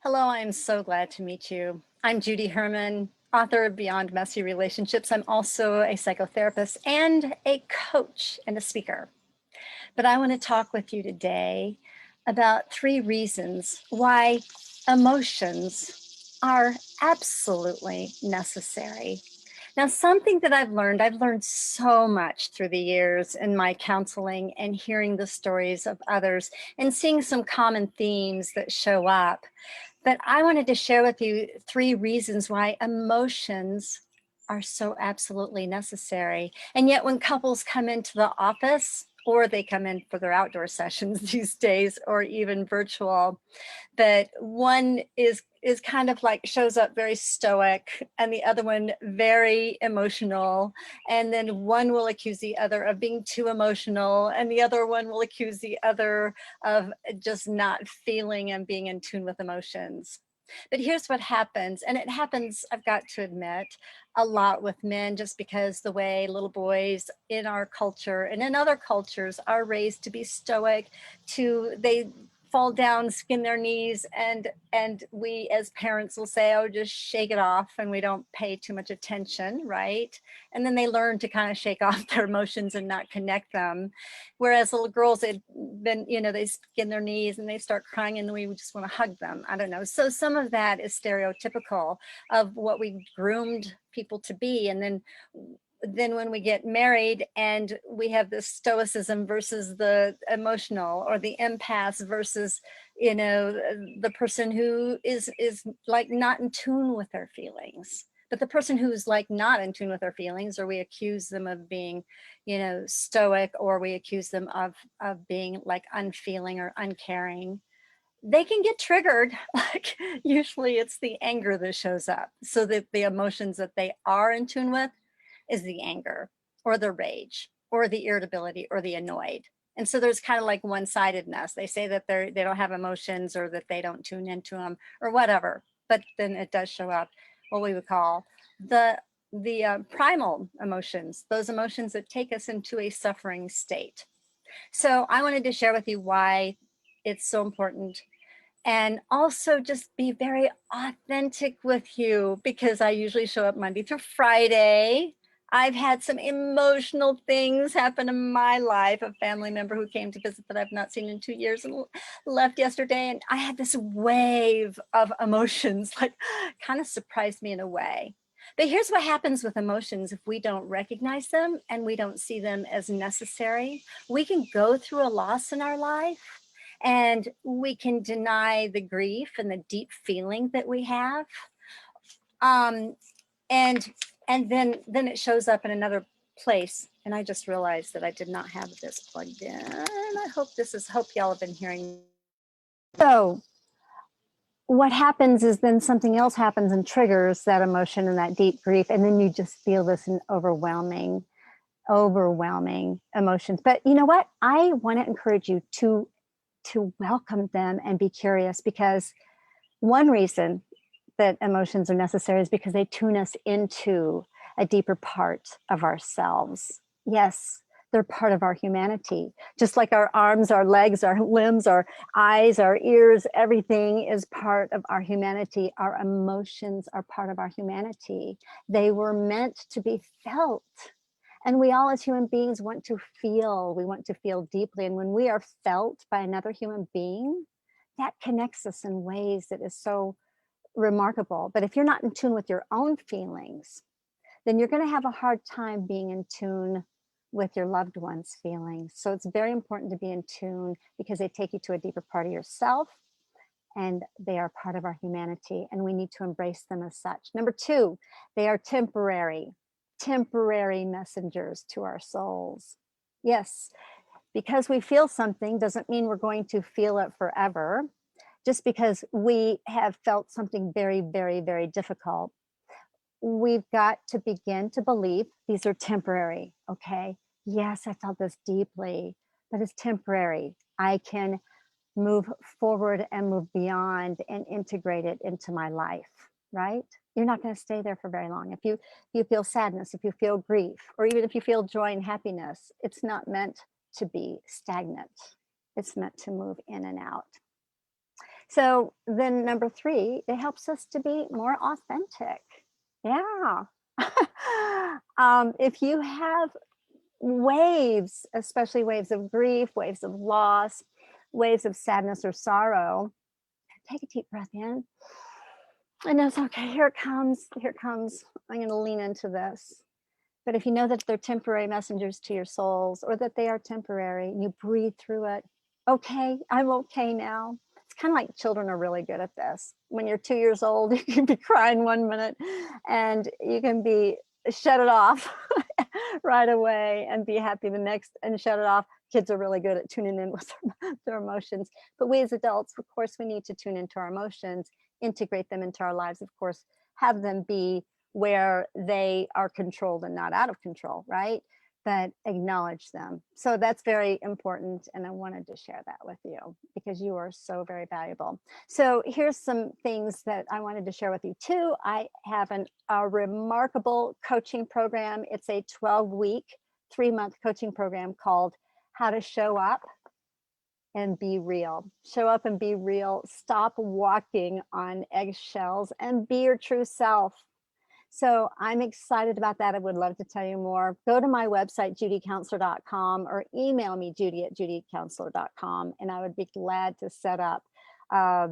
Hello, I'm so glad to meet you. I'm Judy Herman, author of Beyond Messy Relationships. I'm also a psychotherapist and a coach and a speaker. But I want to talk with you today about 3 reasons why emotions are absolutely necessary. Now, something that I've learned so much through the years in my counseling and hearing the stories of others and seeing some common themes that show up. But I wanted to share with you 3 reasons why emotions are so absolutely necessary. And yet when couples come into the office or they come in for their outdoor sessions these days or even virtual, that one is kind of like shows up very stoic and the other one very emotional, and then one will accuse the other of being too emotional and the other one will accuse the other of just not feeling and being in tune with emotions. But here's what happens, and it happens, I've got to admit, a lot with men, just because the way little boys in our culture and in other cultures are raised to be stoic, to they fall down, skin their knees, and we as parents will say, oh, just shake it off, and we don't pay too much attention, right? And then they learn to kind of shake off their emotions and not connect them. Whereas little girls, they've been, they skin their knees and they start crying and we just want to hug them. I don't know. So some of that is stereotypical of what we groomed people to be. And then when we get married and we have the stoicism versus the emotional, or the empath versus the person who is like not in tune with their feelings. But the person who's like not in tune with their feelings, or we accuse them of being stoic, or we accuse them of being like unfeeling or uncaring, they can get triggered. Like usually it's the anger that shows up, so that the emotions that they are in tune with is the anger or the rage or the irritability or the annoyed. And so there's kind of like one-sidedness. They say that they don't have emotions, or that they don't tune into them, or whatever. But then it does show up what we would call the primal emotions, those emotions that take us into a suffering state. So I wanted to share with you why it's so important, and also just be very authentic with you, because I usually show up Monday through Friday. I've had some emotional things happen in my life. A family member who came to visit that I've not seen in 2 years and left yesterday. And I had this wave of emotions, like kind of surprised me in a way. But here's what happens with emotions if we don't recognize them and we don't see them as necessary. We can go through a loss in our life and we can deny the grief and the deep feeling that we have. Um, and then it shows up in another place. And I just realized that I did not have this plugged in. I hope y'all have been hearing. So what happens is then something else happens and triggers that emotion and that deep grief. And then you just feel this overwhelming emotions. But you know what? I want to encourage you to welcome them and be curious, because one reason that emotions are necessary is because they tune us into a deeper part of ourselves. Yes, they're part of our humanity. Just like our arms, our legs, our limbs, our eyes, our ears, everything is part of our humanity. Our emotions are part of our humanity. They were meant to be felt. And we all as human beings want to feel. We want to feel deeply. And when we are felt by another human being, that connects us in ways that is so remarkable. But if you're not in tune with your own feelings, then you're going to have a hard time being in tune with your loved one's feelings. So it's very important to be in tune, because they take you to a deeper part of yourself, and they are part of our humanity, and we need to embrace them as such. Number 2, they are temporary messengers to our souls. Yes, because we feel something doesn't mean we're going to feel it forever. Just because we have felt something very, very, very difficult, we've got to begin to believe these are temporary. Okay, yes, I felt this deeply, but it's temporary. I can move forward and move beyond and integrate it into my life, right? You're not going to stay there for very long. If you feel sadness, if you feel grief, or even if you feel joy and happiness, it's not meant to be stagnant. It's meant to move in and out. So then number 3, it helps us to be more authentic. Yeah. If you have waves, especially waves of grief, waves of loss, waves of sadness or sorrow, take a deep breath in. And it's okay, here it comes, here it comes. I'm going to lean into this. But if you know that they're temporary messengers to your souls, or that they are temporary, you breathe through it. Okay, I'm okay now. It's kind of like children are really good at this. When you're 2 years old, you can be crying 1 minute and you can be shut it off right away and be happy the next and shut it off. Kids are really good at tuning in with their emotions. But we as adults, of course, we need to tune into our emotions, integrate them into our lives, of course, have them be where they are controlled and not out of control, right? But acknowledge them. So that's very important. And I wanted to share that with you because you are so very valuable. So here's some things that I wanted to share with you too. I have a remarkable coaching program. It's a 12-week, 3-month coaching program called How to Show Up and Be Real. Show up and be real. Stop walking on eggshells and be your true self. So I'm excited about that. I would love to tell you more. Go to my website, judycounselor.com, or email me, judy@judycounselor.com, and I would be glad to set up a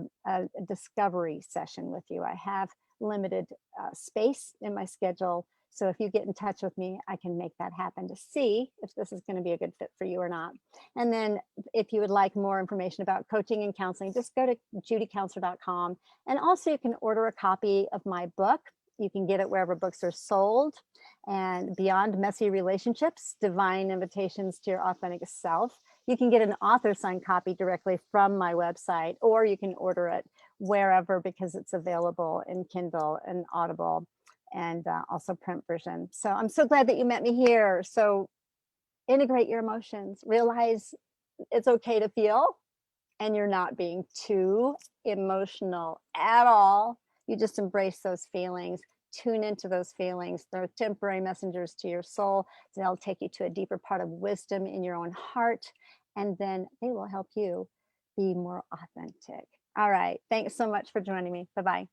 discovery session with you. I have limited space in my schedule. So if you get in touch with me, I can make that happen to see if this is going to be a good fit for you or not. And then if you would like more information about coaching and counseling, just go to judycounselor.com. And also you can order a copy of my book. You can get it wherever books are sold. And Beyond Messy Relationships, Divine Invitations to Your Authentic Self. You can get an author signed copy directly from my website, or you can order it wherever because it's available in Kindle and Audible, and also print version. So I'm so glad that you met me here. So integrate your emotions, realize it's okay to feel, and you're not being too emotional at all. You just embrace those feelings, tune into those feelings. They're temporary messengers to your soul. They'll take you to a deeper part of wisdom in your own heart, and then they will help you be more authentic. All right. Thanks so much for joining me. Bye-bye.